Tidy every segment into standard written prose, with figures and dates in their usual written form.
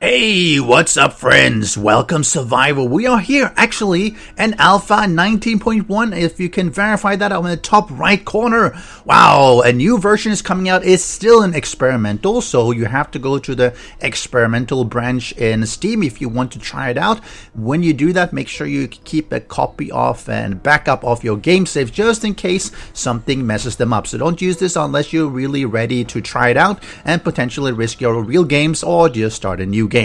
Hey, what's up friends? Welcome Survival. We are here actually in Alpha 19.1. If you can verify that, I'm in the top right corner. Wow, a new version is coming out. It's still an experimental, so you have to go to the experimental branch in Steam if you want to try it out. When you do that, make sure you keep a copy of and backup of your game saves just in case something messes them up. So don't use this unless you're really ready to try it out and potentially risk your real games or just start a new game.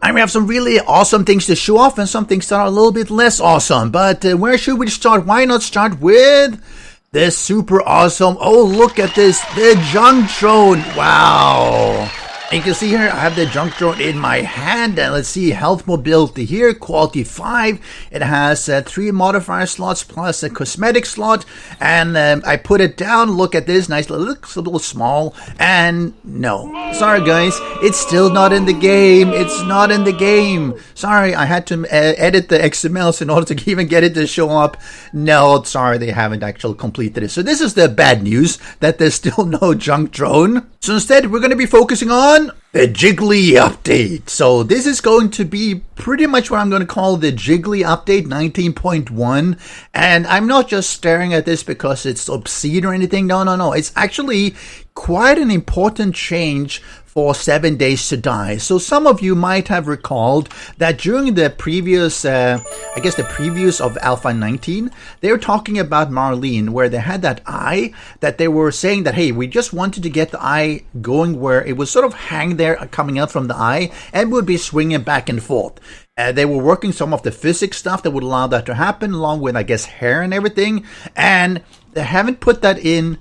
And we have some really awesome things to show off and some things that are a little bit less awesome. But where should we start? Why not start with this super awesome, oh look at this, the junk drone. Wow. And you can see here I have the junk drone in my hand, and let's see, health mobility here, quality 5. It has 3 modifier slots plus a cosmetic slot, and I put it down. Look at this, nice, looks a little small, and no, sorry guys, it's still not in the game. It's not in the game. Sorry, I had to edit the XMLs in order to even get it to show up. No, sorry, they haven't actually completed it. So this is the bad news, that there's still no junk drone. So instead, we're going to be focusing on the Jiggly update. So this is going to be pretty much what I'm going to call the Jiggly update 19.1. And I'm not just staring at this because it's obscene or anything. No. It's actually quite an important change for 7 Days to Die. So some of you might have recalled that during the previous, the previews of Alpha 19, they were talking about Marlene, where they had that eye that they were saying that, hey, we just wanted to get the eye going where it would sort of hang there coming out from the eye and would be swinging back and forth. They were working some of the physics stuff that would allow that to happen, along with, I guess, hair and everything. And they haven't put that in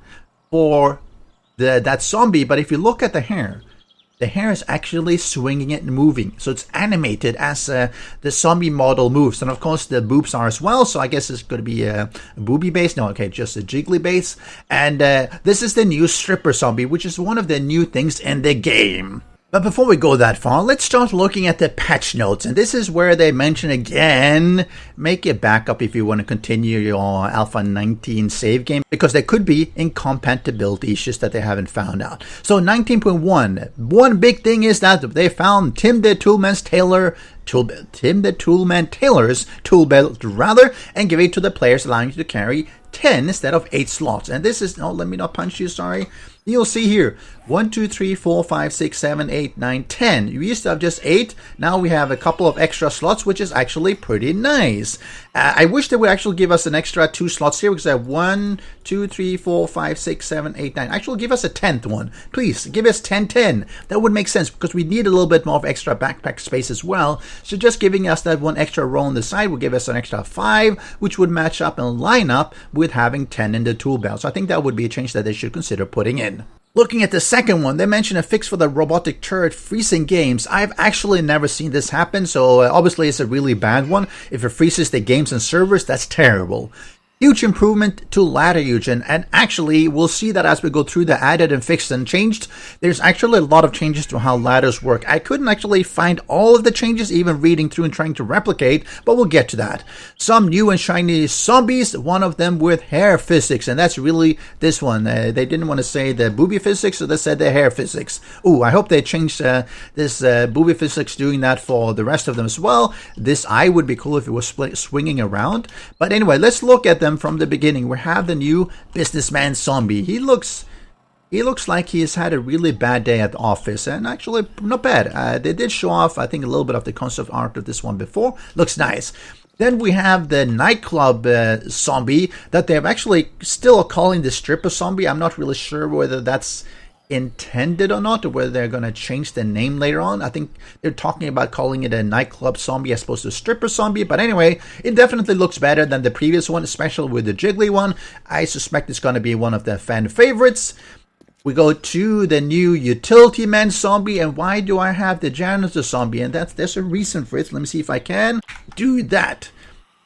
for that zombie, but if you look at the hair is actually swinging and moving. So it's animated as the zombie model moves. And of course the boobs are as well. So I guess it's going to be a booby base. No, okay, just a Jiggly base. And this is the new stripper zombie, which is one of the new things in the game. But before we go that far, let's start looking at the patch notes. And this is where they mention again, make a backup if you want to continue your Alpha 19 save game, because there could be incompatibility issues that they haven't found out. So 19.1, one big thing is that they found Tim the Toolman Taylor's tool belt rather, and give it to the players, allowing you to carry 10 instead of 8 slots. And this is, oh, let me not punch you, sorry. You'll see here 1, 2, 3, 4, 5, 6, 7, 8, 9, 10. We used to have just 8. Now we have a couple of extra slots, which is actually pretty nice. I wish they would actually give us an extra 2 slots here, because I have 1, 2, 3, 4, 5, 6, 7, 8, 9. Actually, give us a 10th one. Please give us 10, 10. That would make sense, because we need a little bit more of extra backpack space as well. So just giving us that one extra row on the side will give us an extra 5, which would match up and line up with having 10 in the tool belt. So I think that would be a change that they should consider putting in. Looking at the second one, they mention a fix for the robotic turret freezing games. I've actually never seen this happen, so obviously it's a really bad one. If it freezes the games and servers, that's terrible. Huge improvement to ladder usage, and actually we'll see that as we go through the added and fixed and changed. There's actually a lot of changes to how ladders work. I couldn't actually find all of the changes, even reading through and trying to replicate, but we'll get to that. Some new and shiny zombies, one of them with hair physics, and that's really this one. They didn't want to say the booby physics, so they said the hair physics. Ooh, I hope they changed this booby physics, doing that for the rest of them as well. This eye would be cool if it was swinging around. But anyway, let's look at them from the beginning. We have the new businessman zombie. He looks like he has had a really bad day at the office, and actually not bad. They did show off, I think, a little bit of the concept art of this one before. Looks nice. Then we have the nightclub zombie that they're actually still calling the stripper zombie. I'm not really sure whether that's intended or not, or whether they're going to change the name later on. I think they're talking about calling it a nightclub zombie as opposed to a stripper zombie. But anyway, it definitely looks better than the previous one, especially with the Jiggly one. I suspect it's going to be one of the fan favorites. We go to the new utility man zombie. And why do I have the janitor zombie? And there's a reason for it. Let me see if I can do that.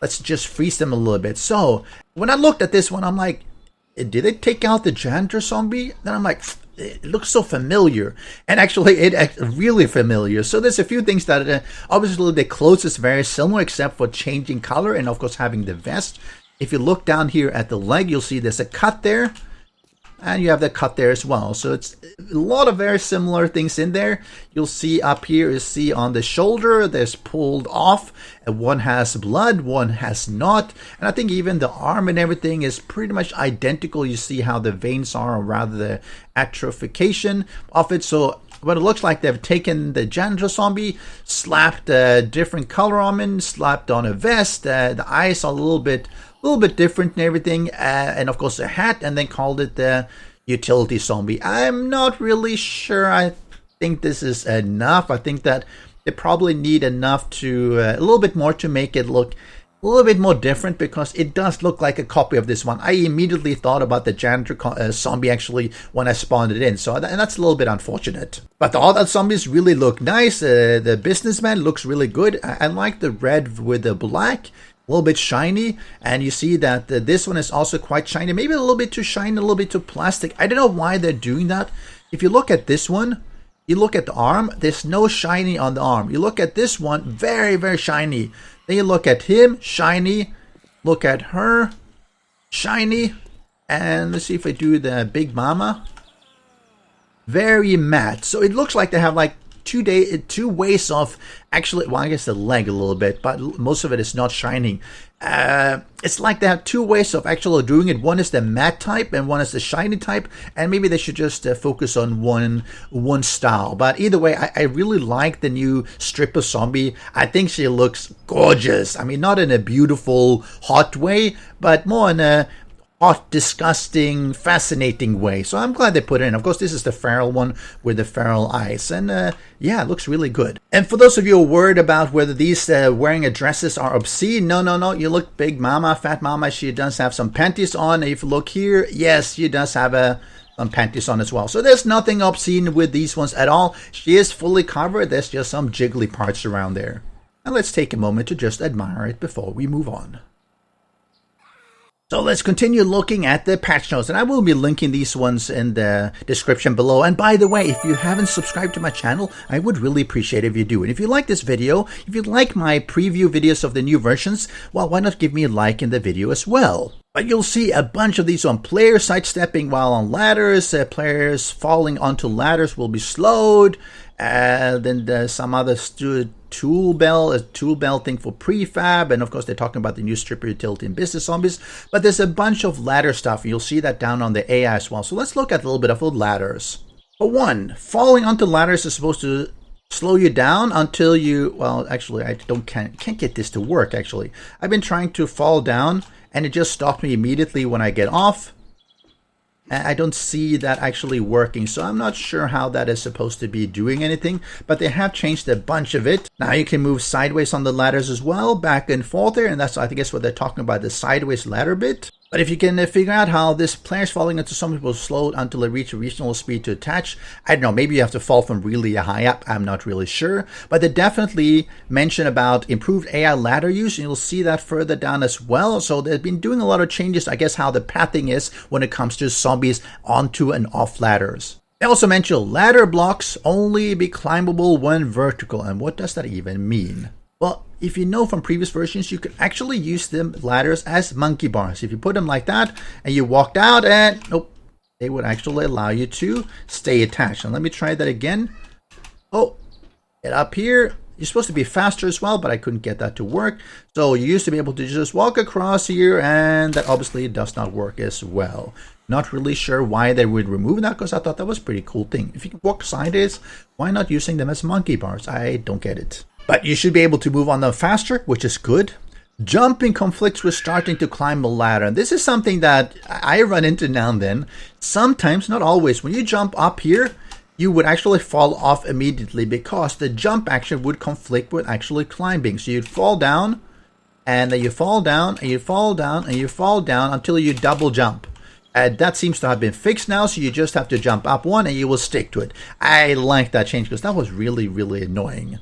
Let's just freeze them a little bit. So when I looked at this one, I'm like, did they take out the janitor zombie? Then I'm like, it looks so familiar, and actually it's really familiar. So there's a few things that obviously the clothes is very similar, except for changing color and of course having the vest. If you look down here at the leg, you'll see there's a cut there. and you have the cut there as well. So it's a lot of very similar things in there. You'll see up here, you see on the shoulder, there's pulled off, and one has blood, one has not. And I think even the arm and everything is pretty much identical. You see how the veins are, or rather the atrophication of it. So what it looks like, they've taken the janitor zombie, slapped a different color on him, slapped on a vest, the eyes are a little bit different and everything, and of course a hat, and then called it the utility zombie. I'm not really sure. I think this is enough. I think that they probably need enough to a little bit more to make it look a little bit more different, because it does look like a copy of this one. I immediately thought about the janitor zombie actually when I spawned it in, so and that's a little bit unfortunate. But the other zombies really look nice. The businessman looks really good. I like the red with the black. A little bit shiny, and you see that this one is also quite shiny, maybe a little bit too shiny, a little bit too plastic. I don't know why they're doing that. If you look at this one, you look at the arm, there's no shiny on the arm. You look at this one, very, very shiny. Then you look at him, shiny. Look at her, shiny. And let's see if I do the Big Mama. Very matte. So it looks like they have like two ways of actually, well, I guess the leg a little bit, but most of it is not shining. It's like they have two ways of actually doing it. One is the matte type and one is the shiny type, and maybe they should just focus on one style. But either way, I really like the new stripper zombie. I think she looks gorgeous. I mean, not in a beautiful, hot way, but more in a hot, disgusting, fascinating way. So I'm glad they put it in. Of course, this is the feral one with the feral eyes, and yeah, it looks really good. And for those of you who are worried about whether these wearing dresses are obscene, no. You look Big Mama, Fat Mama, she does have some panties on. If you look here, yes, she does have some panties on as well. So there's nothing obscene with these ones at all. She is fully covered. There's just some jiggly parts around there. And let's take a moment to just admire it before we move on. So let's continue looking at the patch notes, and I will be linking these ones in the description below. And by the way, if you haven't subscribed to my channel, I would really appreciate if you do. And if you like this video, if you like my preview videos of the new versions, well, why not give me a like in the video as well? But you'll see a bunch of these on players sidestepping while on ladders. Players falling onto ladders will be slowed. Then some other tool bell thing for prefab, and of course they're talking about the new stripper utility and business zombies. But there's a bunch of ladder stuff, and you'll see that down on the AI as well. So let's look at a little bit of the ladders. For one, falling onto ladders is supposed to slow you down until you, well, actually I can't get this to work. Actually, I've been trying to fall down, and it just stopped me immediately when I get off. I don't see that actually working, so I'm not sure how that is supposed to be doing anything, but they have changed a bunch of it. Now you can move sideways on the ladders as well, back and forth there, and that's, I think, that's what they're talking about, the sideways ladder bit. But if you can figure out how this player's falling into something will slow until they reach a reasonable speed to attach, I don't know, maybe you have to fall from really high up, I'm not really sure. But they definitely mention about improved AI ladder use, and you'll see that further down as well. So they've been doing a lot of changes, I guess, how the pathing is when it comes to zombies onto and off ladders. They also mention ladder blocks only be climbable when vertical, and what does that even mean? Well, if you know from previous versions, you could actually use them ladders as monkey bars. If you put them like that and you walked out, and nope, they would actually allow you to stay attached. And let me try that again. Oh, get up here. You're supposed to be faster as well, but I couldn't get that to work. So you used to be able to just walk across here, and that obviously does not work as well. Not really sure why they would remove that, because I thought that was a pretty cool thing. If you can walk sideways, why not using them as monkey bars? I don't get it. But you should be able to move on them faster, which is good. Jumping conflicts with starting to climb a ladder. And this is something that I run into now and then. Sometimes, not always. When you jump up here, you would actually fall off immediately because the jump action would conflict with actually climbing. So you'd fall down, and then you fall down, and you fall down, and you fall down until you double jump. That seems to have been fixed now, so you just have to jump up one and you will stick to it. I like that change because that was really, really annoying.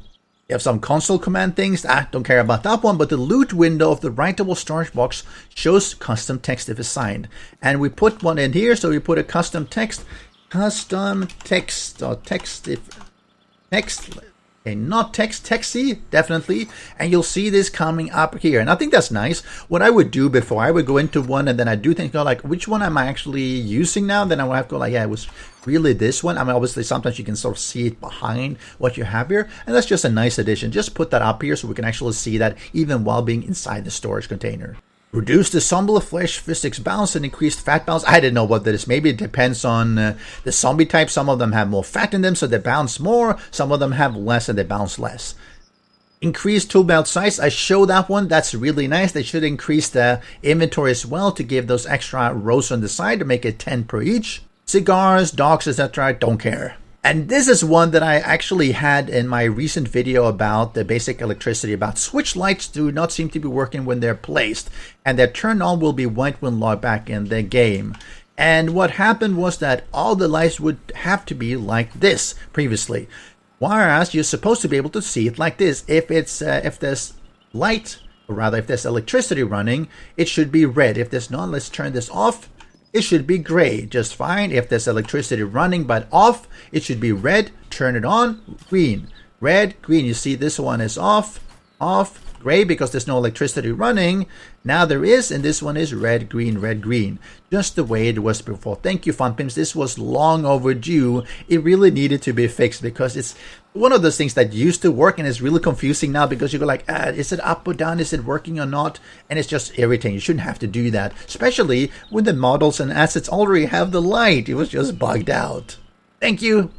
You have some console command things, don't care about that one, but the loot window of the writable storage box shows custom text if assigned. And we put one in here, so we put a custom text, or text if text. Okay, not texty, definitely. And you'll see this coming up here. And I think that's nice. What I would do before, I would go into one and then I do think, like, which one am I actually using now? Then I would have to go like, yeah, it was really this one. I mean, obviously, sometimes you can sort of see it behind what you have here. And that's just a nice addition. Just put that up here so we can actually see that even while being inside the storage container. Reduce the zombie flesh physics bounce and increased fat bounce. I didn't know what that is. Maybe it depends on the zombie type. Some of them have more fat in them, so they bounce more. Some of them have less and they bounce less. Increased tool belt size. I showed that one. That's really nice. They should increase the inventory as well to give those extra rows on the side to make it 10 per each. Cigars, dogs, etc. Don't care. And this is one that I actually had in my recent video about the basic electricity, about switch lights do not seem to be working when they're placed, and their turn on will be white when logged back in the game. And what happened was that all the lights would have to be like this previously, whereas you're supposed to be able to see it like this. If there's light, or rather if there's electricity running, it should be red. If there's not, let's turn this off. It should be gray, just fine. If there's electricity running but off, it should be red. Turn it on, green. Red, green. You see this one is off, gray because there's no electricity running. Now there is, and this one is red, green. Just the way it was before. Thank you, FunPimps. This was long overdue. It really needed to be fixed because it's one of those things that used to work and is really confusing now because you go like, is it up or down? Is it working or not? And it's just irritating. You shouldn't have to do that, especially when the models and assets already have the light. It was just bugged out. Thank you.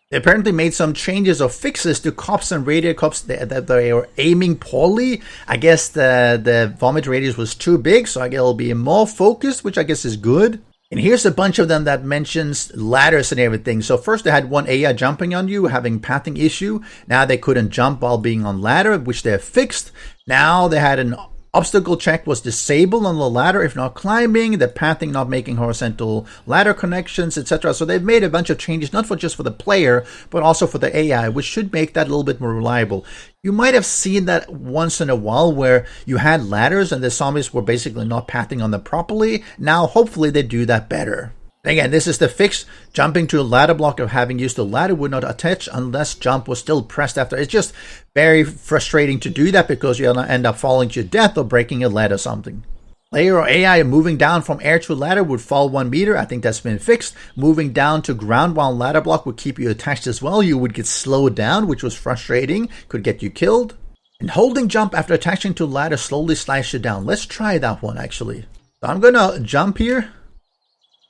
They apparently made some changes or fixes to cops and radiator cops that they were aiming poorly. I guess the vomit radius was too big, so I guess it'll be more focused, which I guess is good. And here's a bunch of them that mentions ladders and everything. So first they had one AI jumping on you, having pathing issue. Now they couldn't jump while being on ladder, which they have fixed. Now they had an obstacle check was disabled on the ladder if not climbing, the pathing not making horizontal ladder connections, etc. So they've made a bunch of changes, not just for the player, but also for the AI, which should make that a little bit more reliable. You might have seen that once in a while where you had ladders and the zombies were basically not pathing on them properly. Now, hopefully they do that better. Again, this is the fix. Jumping to a ladder block or having used the ladder would not attach unless jump was still pressed after. It's just very frustrating to do that because you'll end up falling to your death or breaking a ladder or something. Player or AI moving down from air to ladder would fall 1 meter. I think that's been fixed. Moving down to ground while ladder block would keep you attached as well. You would get slowed down, which was frustrating. Could get you killed. And holding jump after attaching to ladder slowly slides you down. Let's try that one actually. So I'm gonna jump here.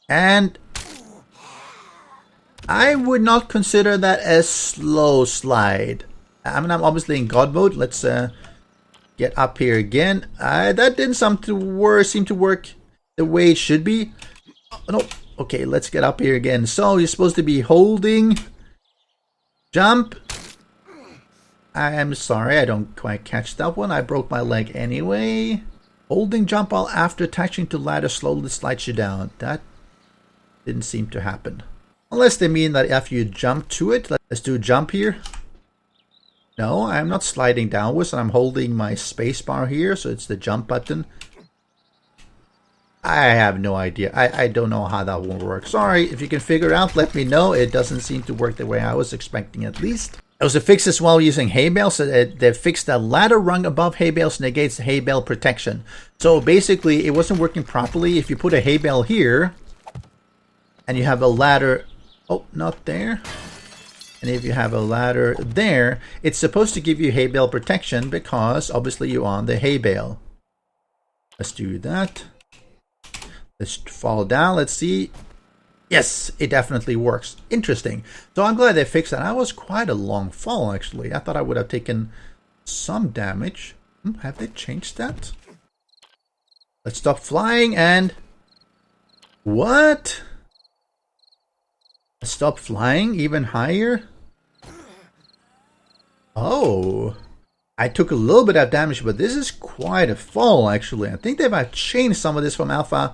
And I would not consider that a slow slide. I mean, I'm obviously in God mode. Let's get up here again. That didn't seem to work the way it should be. Oh, no. Okay, let's get up here again. So you're supposed to be holding jump. I am sorry, I don't quite catch that one. I broke my leg anyway. Holding jump while after attaching to ladder slowly slides you down. That didn't seem to happen. Unless they mean that after you jump to it. Let's do a jump here. No, I'm not sliding downwards. I'm holding my space bar here, so it's the jump button. I have no idea. I don't know how that will work. Sorry, if you can figure it out, let me know. It doesn't seem to work the way I was expecting at least. There was a fix as well using hay bales. So they fixed the ladder rung above hay bales negates hay bale protection. So basically, it wasn't working properly. If you put a hay bale here, and you have a ladder, oh, not there. And if you have a ladder there, it's supposed to give you hay bale protection because obviously you're on the hay bale. Let's do that. Let's fall down. Let's see. Yes, it definitely works. Interesting. So I'm glad they fixed that. That was quite a long fall, actually. I thought I would have taken some damage. Have they changed that? Let's stop flying and... What? Stop flying even higher? Oh, I took a little bit of damage, but this is quite a fall actually. I think they've changed some of this from alpha.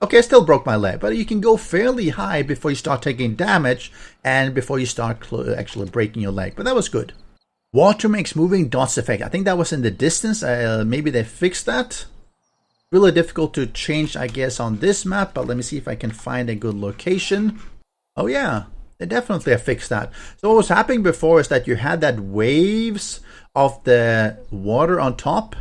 Okay, I still broke my leg, but you can go fairly high before you start taking damage and before you start actually breaking your leg. But that was good. Water makes moving dots effect. I think that was in the distance. Maybe they fixed that. Really difficult to change, I guess, on this map, but let me see if I can find a good location. Oh yeah, they definitely have fixed that. So what was happening before is that you had that waves of the water on top.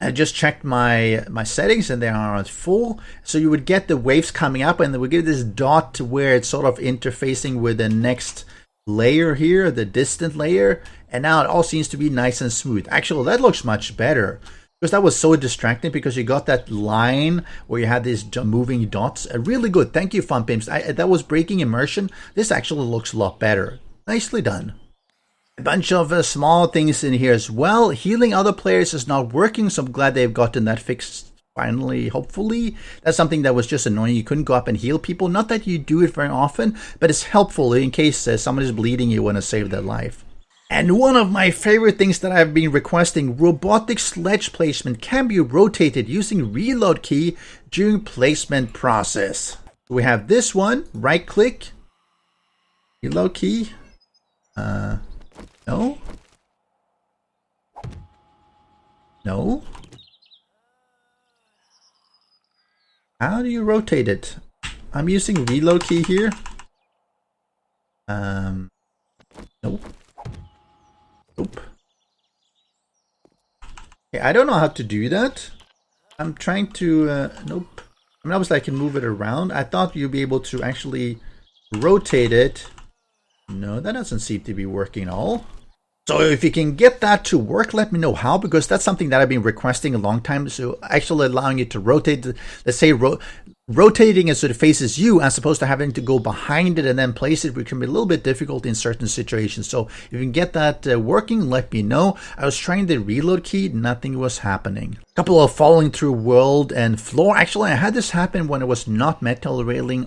I just checked my settings and they are at full. So you would get the waves coming up and then we get this dot where it's sort of interfacing with the next layer here, the distant layer. And now it all seems to be nice and smooth. Actually, that looks much better. Because that was so distracting because you got that line where you had these moving dots. Really good. Thank you, Fun Pimps. That was breaking immersion. This actually looks a lot better. Nicely done. A bunch of small things in here as well. Healing other players is not working, so I'm glad they've gotten that fixed finally, hopefully. That's something that was just annoying. You couldn't go up and heal people. Not that you do it very often, but it's helpful in case someone is bleeding, you want to save their life. And one of my favorite things that I've been requesting, robotic sledge placement can be rotated using reload key during placement process. We have this one, right click, reload key. No. No. How do you rotate it? I'm using reload key here. Nope. Nope. Okay, I don't know how to do that. I'm trying to, nope. I mean, obviously I can move it around. I thought you'd be able to actually rotate it. No, that doesn't seem to be working at all. So if you can get that to work, let me know how, because that's something that I've been requesting a long time. So actually allowing it to rotate, let's say rotating it so it faces you as opposed to having to go behind it and then place it, which can be a little bit difficult in certain situations. So if you can get that working, let me know. I was trying the reload key, nothing was happening. A couple of falling through world and floor. Actually, I had this happen when it was not metal railing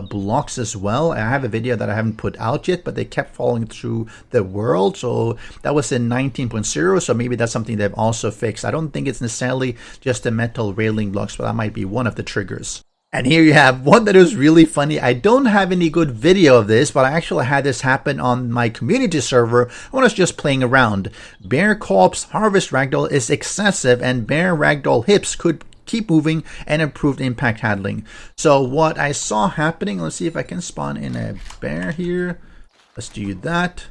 blocks as well. I have a video that I haven't put out yet, but they kept falling through the world. So that was in 19.0. So maybe that's something they've also fixed. I don't think it's necessarily just the metal railing blocks, but that might be one of the triggers. And here you have one that is really funny. I don't have any good video of this, but I actually had this happen on my community server when I was just playing around. Bear Corpse Harvest Ragdoll is excessive and Bear Ragdoll hips could keep moving and improved impact handling. So what I saw happening, let's see if I can spawn in a bear here. Let's do that.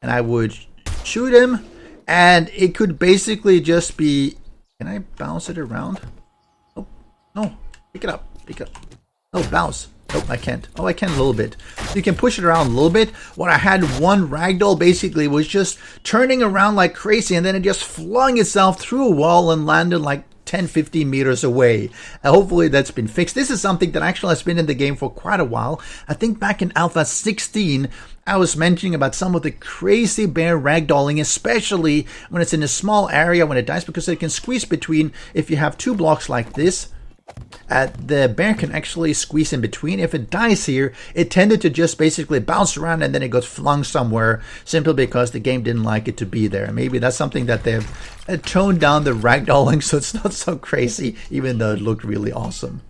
And I would shoot him and it could basically just be, can I bounce it around? Oh, no, pick it up. Oh, bounce. Oh, I can't. Oh, I can a little bit. So you can push it around a little bit. What I had one ragdoll basically was just turning around like crazy and then it just flung itself through a wall and landed like 10-15 meters away. Hopefully that's been fixed. This is something that actually has been in the game for quite a while. I think back in Alpha 16, I was mentioning about some of the crazy bear ragdolling, especially when it's in a small area when it dies, because it can squeeze between, if you have two blocks like this, the bear can actually squeeze in between. If it dies here, it tended to just basically bounce around and then it got flung somewhere simply because the game didn't like it to be there. Maybe that's something that they've toned down the ragdolling so it's not so crazy, even though it looked really awesome.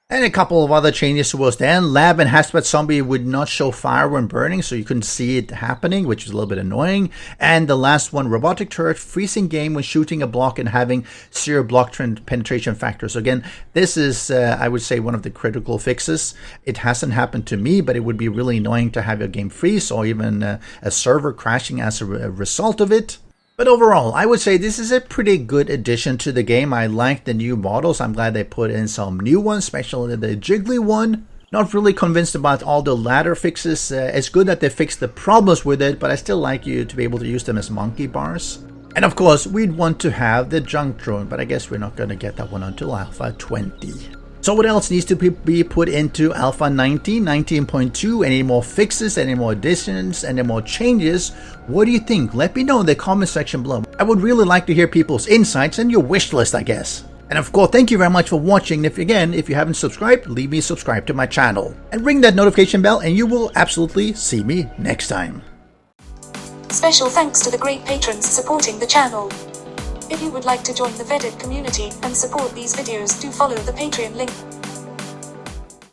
And a couple of other changes towards the end. Lab and Hazmat Zombie would not show fire when burning, so you couldn't see it happening, which is a little bit annoying. And the last one, Robotic Turret freezing game when shooting a block and having 0 block penetration factor. So again, this is, I would say, one of the critical fixes. It hasn't happened to me, but it would be really annoying to have your game freeze or even a server crashing as a result of it. But overall, I would say this is a pretty good addition to the game. I like the new models. I'm glad they put in some new ones, especially the Jiggly one. Not really convinced about all the ladder fixes. It's good that they fixed the problems with it, but I still like you to be able to use them as monkey bars. And of course, we'd want to have the junk drone, but I guess we're not going to get that one until Alpha 20. So what else needs to be put into Alpha 19, 19.2? Any more fixes, any more additions, any more changes? What do you think? Let me know in the comment section below. I would really like to hear people's insights and your wish list, I guess. And of course, thank you very much for watching. If you haven't subscribed, leave me subscribe to my channel. And ring that notification bell and you will absolutely see me next time. Special thanks to the great patrons supporting the channel. If you would like to join the Vedui community and support these videos, do follow the Patreon link.